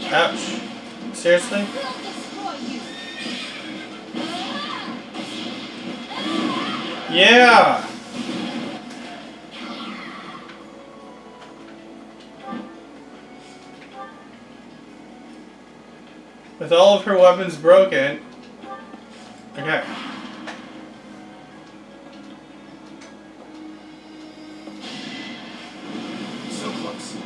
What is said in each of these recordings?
Ouch. Seriously? Yeah! With all of her weapons broken. Okay. So close.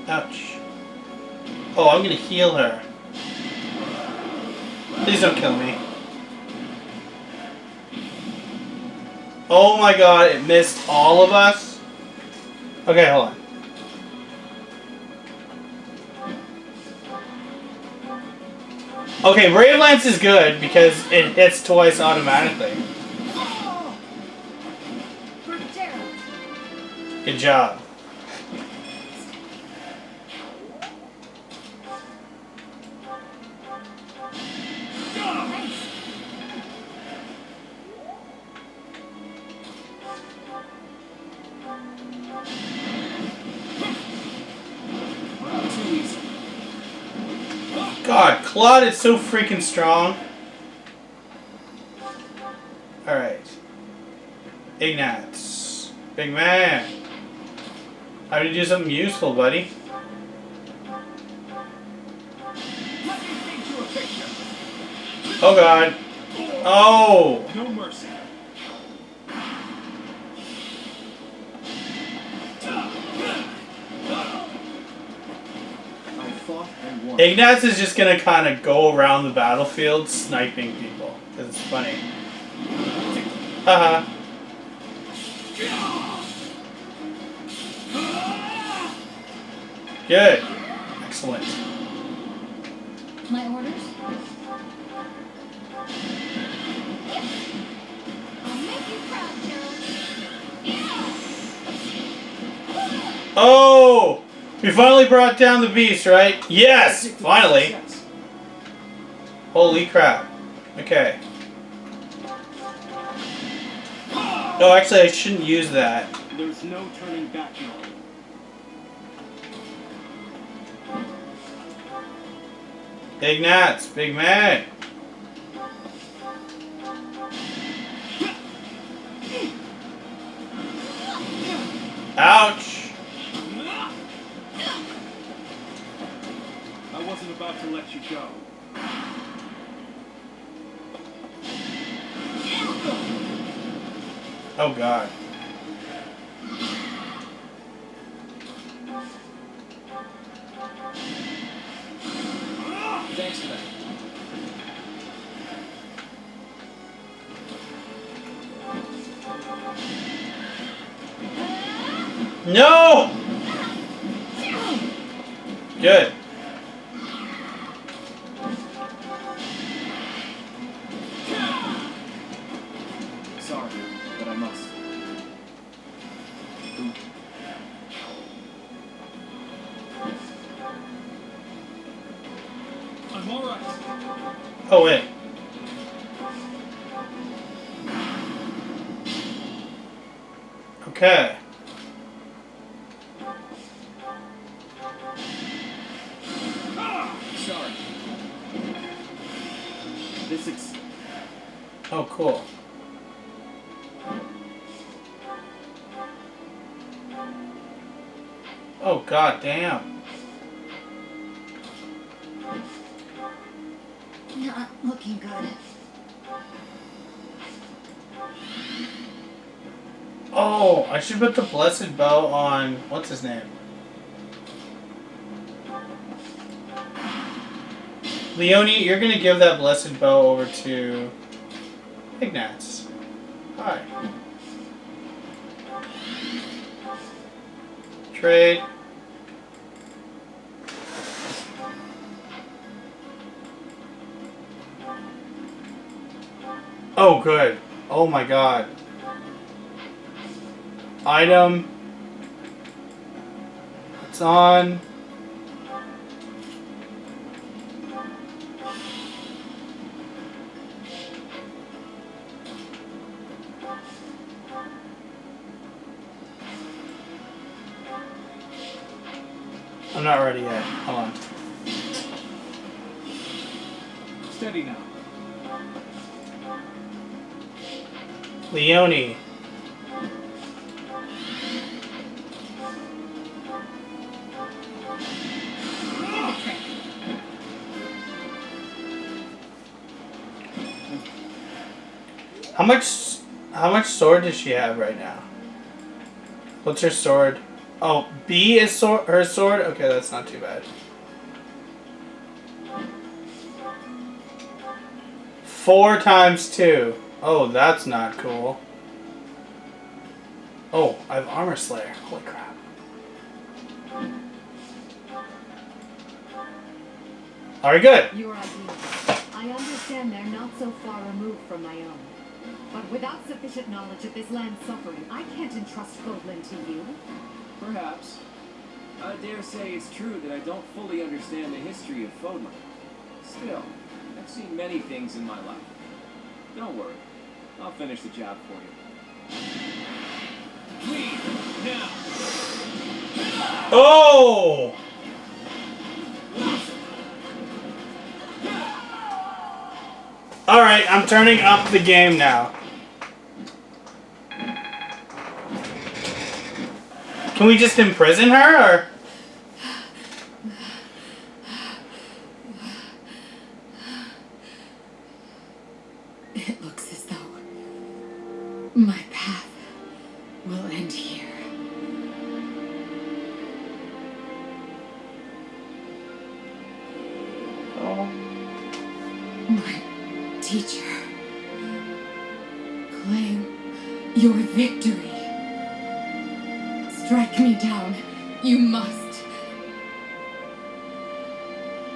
Ouch. Oh, I'm gonna heal her. Please don't kill me. Oh my god, it missed all of us? Okay, hold on. Okay, Brave Lance is good because it hits twice automatically. Good job. God, Claude is so freaking strong. Alright. Ignatz. Big man. How do you do something useful, buddy? Oh god. Oh! No mercy. I fought and won. Ignatz is just gonna kind of go around the battlefield sniping people. Because it's funny. Haha. Good. Excellent. My orders? I'll make you proud, Joe. Oh! We finally brought down the beast, right? Yes! Finally! Holy crap. Okay. No, actually, I shouldn't use that. There's no turning back now. Ignatz, big man. Ouch! I wasn't about to let you go. Oh god. Thanks for that. No! Good. Sorry, but I must. I'm alright. Oh, wait. Okay. Sorry. This is... Oh, cool. Oh, god damn. Not looking good. Oh, I should put the Blessed Bow on... What's his name? Leonie, you're gonna give that Blessed Bow over to... Ignatz. Hi. Trade. Oh, good. Oh my god. Item. It's on. I'm not ready yet. Hold on. Steady now. Leone. Did the trick. How much sword does she have right now? What's her sword? Oh, B is her sword? Okay, that's not too bad. 4 times 2. Oh, that's not cool. Oh, I have Armor Slayer. Holy crap. Alright, good. Your ideas. I understand they're not so far removed from my own. But without sufficient knowledge of this land's suffering, I can't entrust Fodlan to you. Perhaps. I dare say it's true that I don't fully understand the history of Fodlan. Still, I've seen many things in my life. Don't worry. I'll finish the job for you. Leave now! Oh! Alright, I'm turning up the game now. Can we just imprison her, or? It looks as though my path will end here. Oh. My teacher, claim your victory. Strike me down. You must.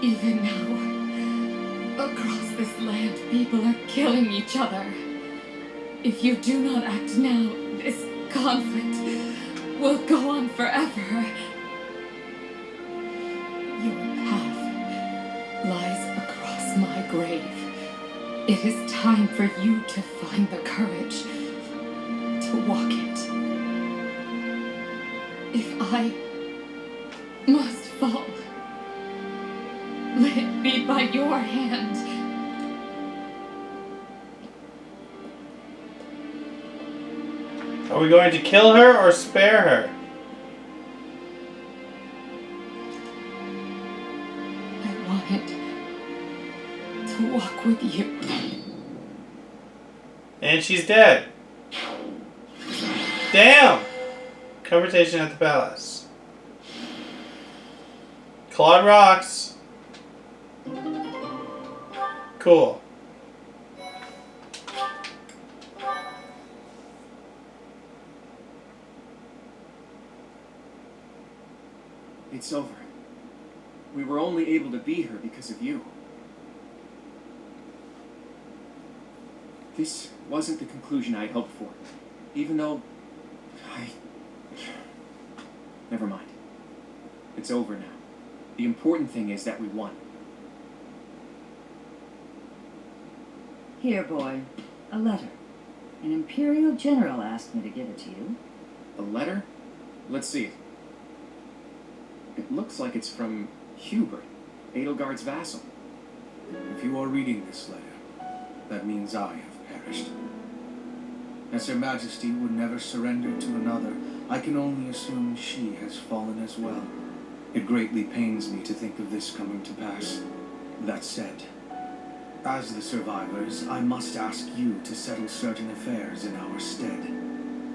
Even now, across this land, people are killing each other. If you do not act now, this conflict will go on forever. Your path lies across my grave. It is time for you to find the courage to walk it. If I must fall, let it be by your hand. Are we going to kill her or spare her? I wanted to walk with you. And she's dead. Damn! Conversation at the palace. Claude rocks. Cool. It's over. We were only able to be here because of you. This wasn't the conclusion I'd hoped for, even though Never mind. It's over now. The important thing is that we won. Here, boy. A letter. An Imperial General asked me to give it to you. A letter? Let's see it. It looks like it's from Hubert, Edelgard's vassal. If you are reading this letter, that means I have perished. As Her Majesty would never surrender to another, I can only assume she has fallen as well. It greatly pains me to think of this coming to pass. That said, as the survivors, I must ask you to settle certain affairs in our stead.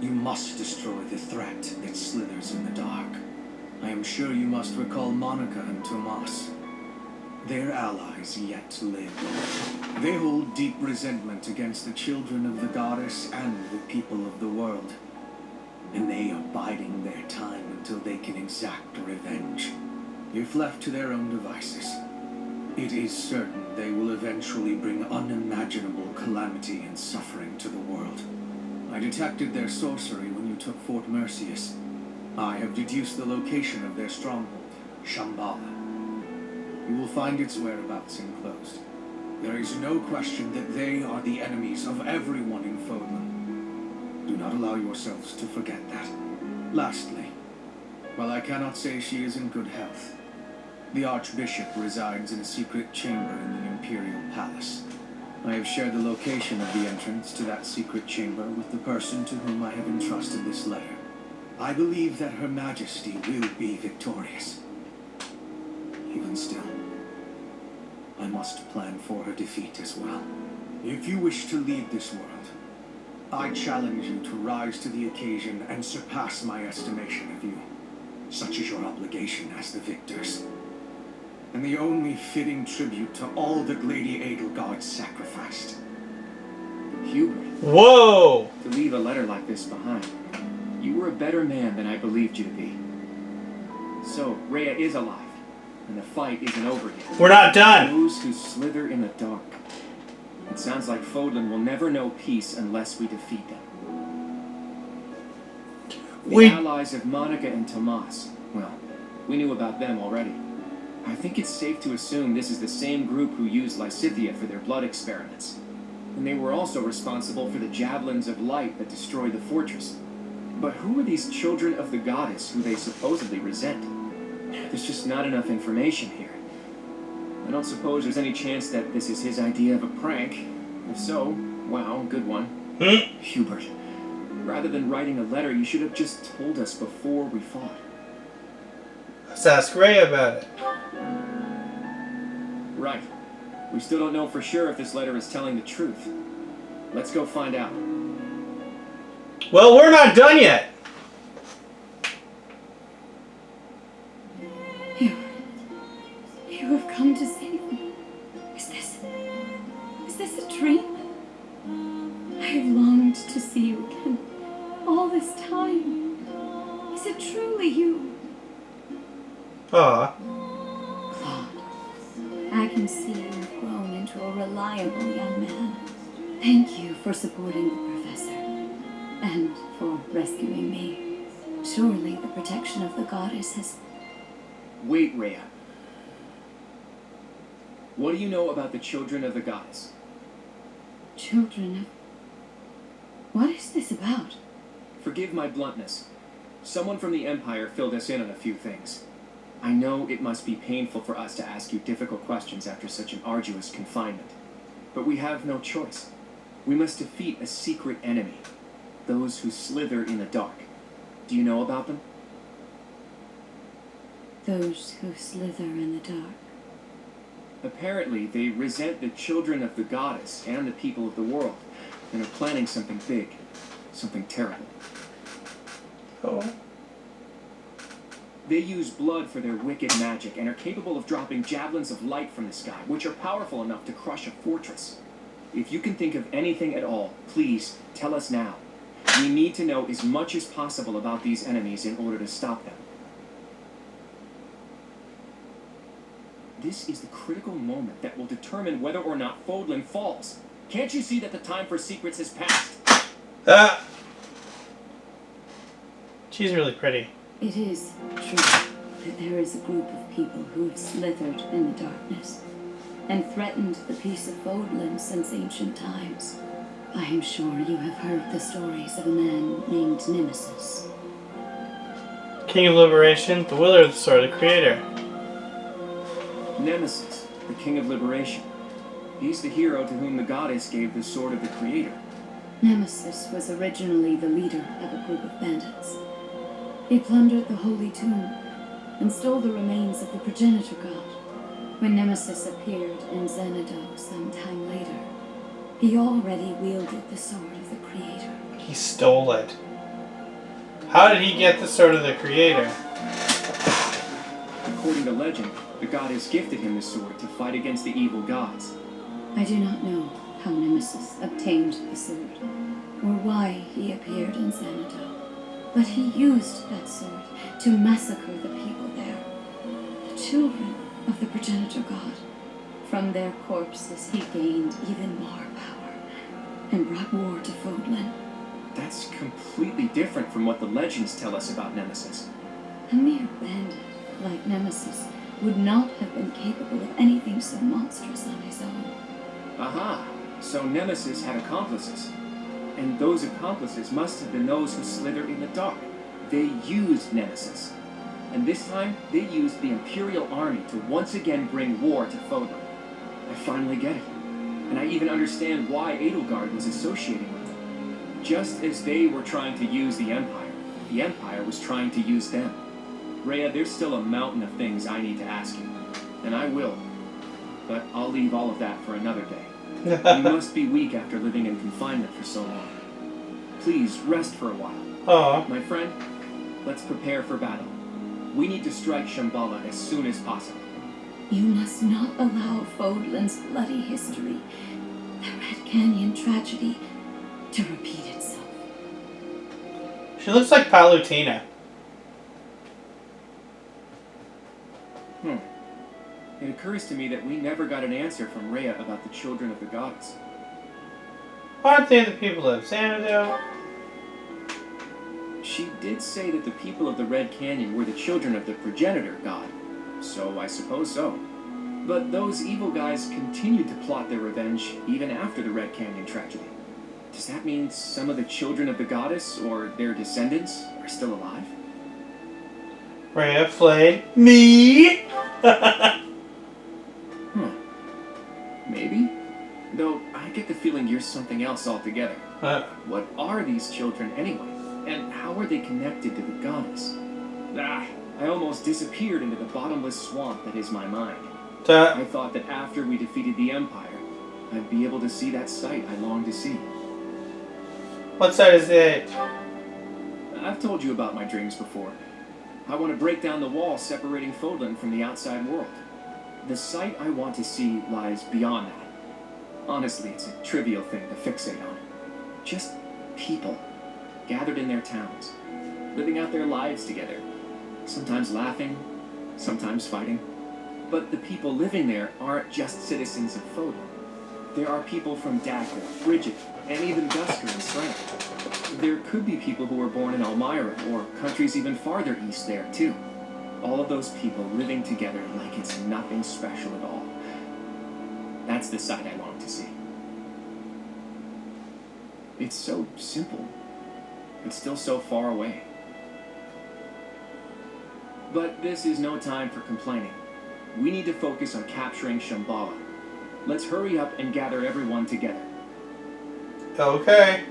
You must destroy the threat that slithers in the dark. I am sure you must recall Monica and Tomas. Their allies yet live. They hold deep resentment against the children of the goddess and the people of the world. And they are biding their time until they can exact revenge. If left to their own devices, it is certain they will eventually bring unimaginable calamity and suffering to the world. I detected their sorcery when you took Fort Mercius. I have deduced the location of their stronghold, Shambhala. You will find its whereabouts enclosed. There is no question that they are the enemies of everyone in Fodlan. Do not allow yourselves to forget that. Lastly, While I cannot say she is in good health, the Archbishop resides in a secret chamber in the Imperial Palace. I have shared the location of the entrance to that secret chamber with the person to whom I have entrusted this letter. I believe that Her Majesty will be victorious. Even still, I must plan for her defeat as well. If you wish to lead this world, I challenge you to rise to the occasion and surpass my estimation of you. Such is your obligation as the victors, and the only fitting tribute to all that Lady Edelgard sacrificed. Hubert, Whoa! to leave a letter like this behind. You were a better man than I believed you to be. So, Rhea is alive, and the fight isn't over yet. We're not done! Those who slither in the dark. It sounds like Fodlan will never know peace unless we defeat them. The allies of Monica and Tomas, well, we knew about them already. I think it's safe to assume this is the same group who used Lysithea for their blood experiments. And they were also responsible for the javelins of light that destroyed the fortress. But who are these children of the goddess who they supposedly resent? There's just not enough information here. I don't suppose there's any chance that this is his idea of a prank. If so, wow, good one. Hubert, rather than writing a letter, you should have just told us before we fought. Let's ask Ray about it. Right. We still don't know for sure if this letter is telling the truth. Let's go find out. Well, we're not done yet. You have come to save me. Is this a dream? I have longed to see you again all this time. Is it truly you? Aw. Claude, I can see you've grown into a reliable young man. Thank you for supporting the professor and for rescuing me. Surely the protection of the goddess has... Wait, Rhea. What do you know about the children of the goddess? Children of... What is this about? Forgive my bluntness. Someone from the Empire filled us in on a few things. I know it must be painful for us to ask you difficult questions after such an arduous confinement. But we have no choice. We must defeat a secret enemy. Those who slither in the dark. Do you know about them? Those who slither in the dark. Apparently, they resent the children of the goddess and the people of the world, and are planning something big, something terrible. Oh. They use blood for their wicked magic and are capable of dropping javelins of light from the sky, which are powerful enough to crush a fortress. If you can think of anything at all, please tell us now. We need to know as much as possible about these enemies in order to stop them. This is the critical moment that will determine whether or not Fodlan falls. Can't you see that the time for secrets has passed? She's really pretty. It is true that there is a group of people who have slithered in the darkness and threatened the peace of Fodlan since ancient times. I am sure you have heard the stories of a man named Nemesis. King of Liberation, the wielder of the sword, the creator. Nemesis, the King of Liberation. He's the hero to whom the goddess gave the sword of the creator. Nemesis was originally the leader of a group of bandits. He plundered the holy tomb and stole the remains of the progenitor god. When Nemesis appeared in Xanadu some time later, he already wielded the sword of the creator. He stole it. How did he get the sword of the creator? According to legend, the goddess gifted him the sword to fight against the evil gods. I do not know how Nemesis obtained the sword, or why he appeared in Xanadu, but he used that sword to massacre the people there, the children of the progenitor god. From their corpses he gained even more power, and brought war to Fodlan. That's completely different from what the legends tell us about Nemesis. A mere bandit like Nemesis would not have been capable of anything so monstrous on his own. Aha! So Nemesis had accomplices. And those accomplices must have been those who slither in the dark. They used Nemesis. And this time, they used the Imperial Army to once again bring war to Fodlan. I finally get it. And I even understand why Edelgard was associating with them. Just as they were trying to use the Empire was trying to use them. Rhea, there's still a mountain of things I need to ask you. And I will. But I'll leave all of that for another day. You must be weak after living in confinement for so long. Please, rest for a while. Aw. My friend, let's prepare for battle. We need to strike Shambhala as soon as possible. You must not allow Fodlan's bloody history, the Red Canyon tragedy, to repeat itself. She looks like Palutena. It occurs to me that we never got an answer from Rhea about the children of the goddess. Aren't they the people of Xanadu? She did say that the people of the Red Canyon were the children of the progenitor god, so I suppose so. But those evil guys continued to plot their revenge even after the Red Canyon tragedy. Does that mean some of the children of the goddess, or their descendants, are still alive? Rhea played me. Maybe. Though I get the feeling you're something else altogether. What? What are these children anyway? And how are they connected to the goddess? I almost disappeared into the bottomless swamp that is my mind. I thought that after we defeated the Empire, I'd be able to see that sight I long to see. What side is it? I've told you about my dreams before. I want to break down the wall separating Fodlan from the outside world. The sight I want to see lies beyond that. Honestly, it's a trivial thing to fixate on. Just people, gathered in their towns, living out their lives together. Sometimes laughing, sometimes fighting. But the people living there aren't just citizens of Fodlan. There are people from Dagger, Bridget, and even Dusker and Slant. There could be people who were born in Elmira, or countries even farther east there, too. All of those people living together like it's nothing special at all. That's the side I long to see. It's so simple, but still so far away. But this is no time for complaining. We need to focus on capturing Shambhala. Let's hurry up and gather everyone together. Okay.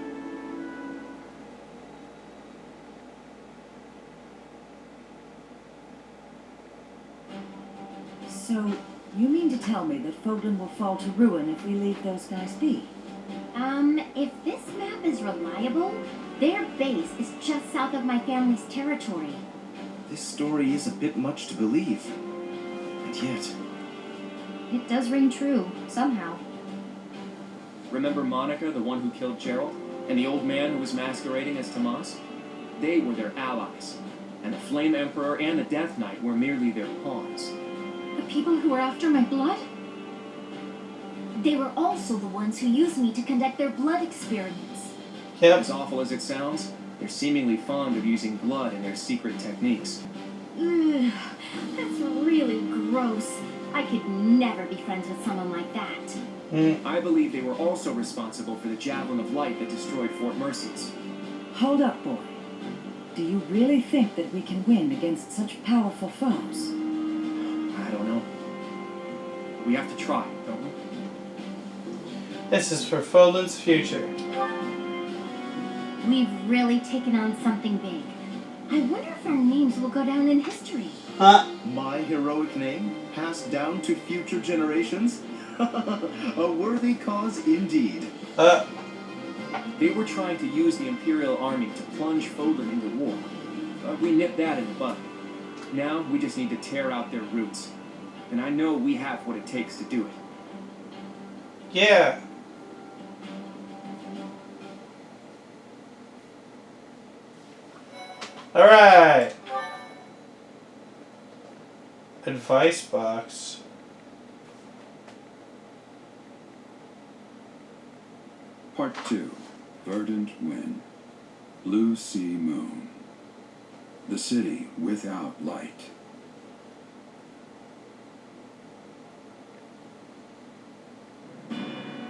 So, you mean to tell me that Fodlan will fall to ruin if we leave those guys be? If this map is reliable, their base is just south of my family's territory. This story is a bit much to believe. And yet... It does ring true, somehow. Remember Monica, the one who killed Gerald? And the old man who was masquerading as Tomas? They were their allies. And the Flame Emperor and the Death Knight were merely their pawns. The people who were after my blood? They were also the ones who used me to conduct their blood experiments. Yep. As awful as it sounds, they're seemingly fond of using blood in their secret techniques. Ugh, that's really gross. I could never be friends with someone like that. I believe they were also responsible for the Javelin of Light that destroyed Fort Mercedes. Hold up, boy. Do you really think that we can win against such powerful foes? I don't know. We have to try, don't we? This is for Fodlan's future. We've really taken on something big. I wonder if our names will go down in history. My heroic name, passed down to future generations? A worthy cause indeed. They were trying to use the Imperial Army to plunge Fodlan into war. But we nipped that in the bud. Now we just need to tear out their roots. And I know we have what it takes to do it. Yeah. Alright. Advice box. Part 2. Verdant Wind. Blue Sea Moon. The city without light.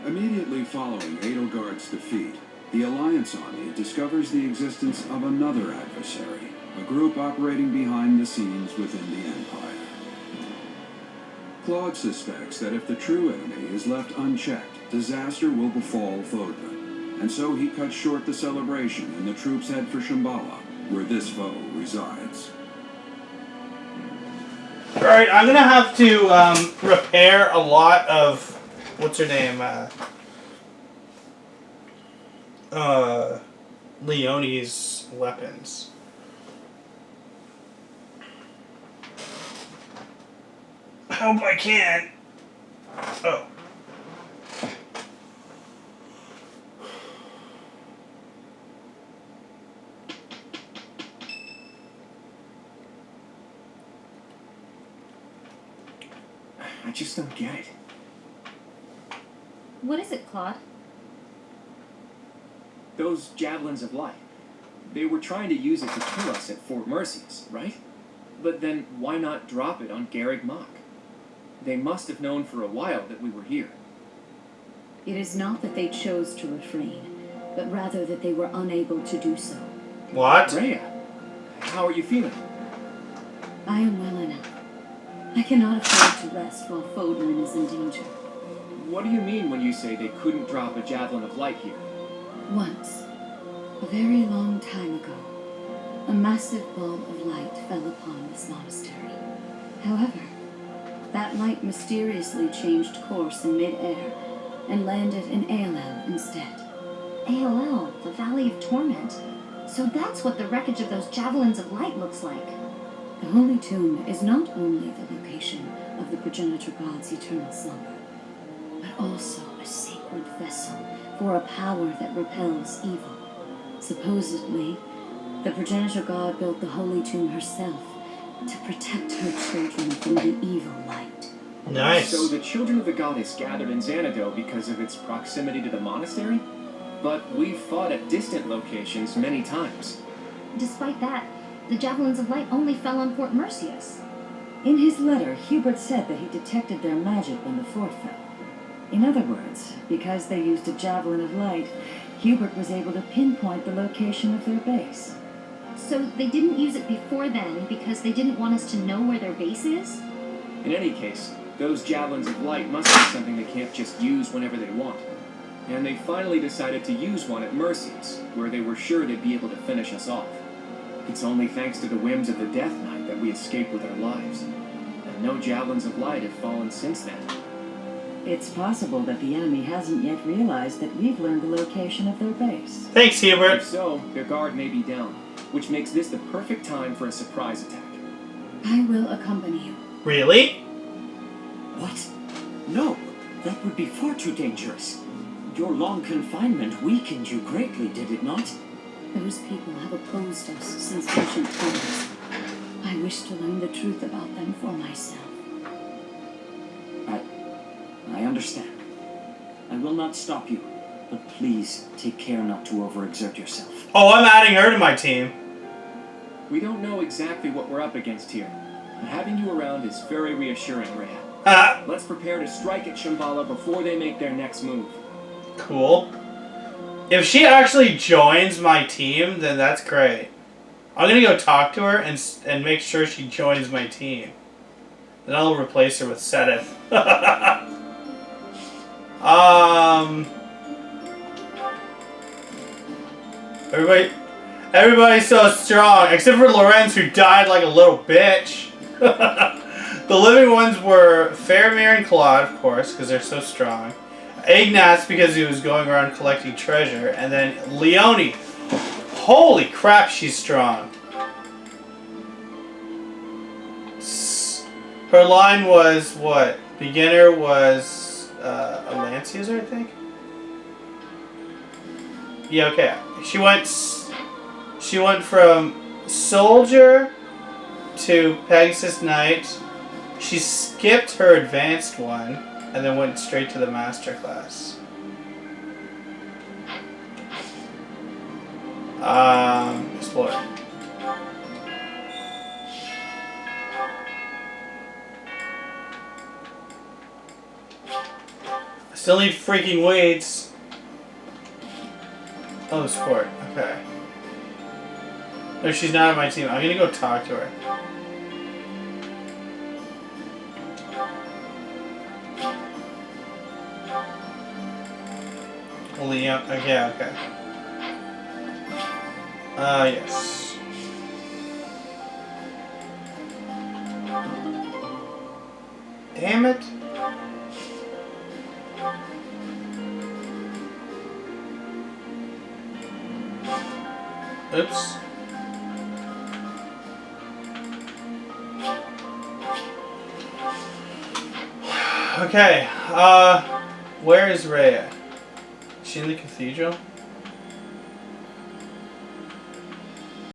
Immediately following Edelgard's defeat, the Alliance army discovers the existence of another adversary, a group operating behind the scenes within the Empire. Claude suspects that if the true enemy is left unchecked, disaster will befall Fodlan, and so he cuts short the celebration and the troops head for Shambhala, where this foe resides. Alright, I'm gonna have to repair a lot of what's her name? Leonie's weapons. I hope I can. Oh. I just don't get it. What is it, Claude? Those javelins of light. They were trying to use it to kill us at Fort Merceus, right? But then why not drop it on Garrick Mach? They must have known for a while that we were here. It is not that they chose to refrain, but rather that they were unable to do so. What? Rhea, how are you feeling? I am well enough. I cannot afford to rest while Fodlan is in danger. What do you mean when you say they couldn't drop a javelin of light here? Once, a very long time ago, a massive ball of light fell upon this monastery. However, that light mysteriously changed course in mid-air and landed in Aelel instead. ALL, the Valley of Torment. So that's what the wreckage of those javelins of light looks like. The Holy Tomb is not only the location of the progenitor god's eternal slumber, but also a sacred vessel for a power that repels evil. Supposedly, the progenitor god built the Holy Tomb herself to protect her children from the evil light. Nice. So the children of the goddess gathered in Xanadu because of its proximity to the monastery? But we've fought at distant locations many times. Despite that, the javelins of light only fell on Fort Merceus. In his letter, Hubert said that he detected their magic when the fort fell. In other words, because they used a javelin of light, Hubert was able to pinpoint the location of their base. So they didn't use it before then because they didn't want us to know where their base is? In any case, those javelins of light must be something they can't just use whenever they want. And they finally decided to use one at Merceus, where they were sure they'd be able to finish us off. It's only thanks to the whims of the Death Knight that we escaped with our lives. And no javelins of light have fallen since then. It's possible that the enemy hasn't yet realized that we've learned the location of their base. Thanks, Hubert. If so, their guard may be down, which makes this the perfect time for a surprise attack. I will accompany you. Really? What? No, that would be far too dangerous. Your long confinement weakened you greatly, did it not? Those people have opposed us since ancient times. I wish to learn the truth about them for myself. I understand. I will not stop you, but please take care not to overexert yourself. Oh, I'm adding her to my team. We don't know exactly what we're up against here, but having you around is very reassuring, Rhea. Let's prepare to strike at Shambhala before they make their next move. Cool. If she actually joins my team, then that's great. I'm gonna go talk to her and make sure she joins my team. Then I'll replace her with Sedith. Everybody's so strong, except for Lorenz, who died like a little bitch. The living ones were Faramir and Claude, of course, because they're so strong. Ignatz, because he was going around collecting treasure. And then Leonie. Holy crap, she's strong. Her line was, what? Beginner was a lance user, I think? Yeah, okay. She went from soldier to Pegasus Knight. She skipped her advanced one and then went straight to the master class. Explorer. I still need freaking weights. Oh, sport. Okay. No, she's not on my team. I'm gonna go talk to her. Liam. Okay, okay. Yes. Damn it. Oops. Okay, where is Rhea? Is she in the cathedral?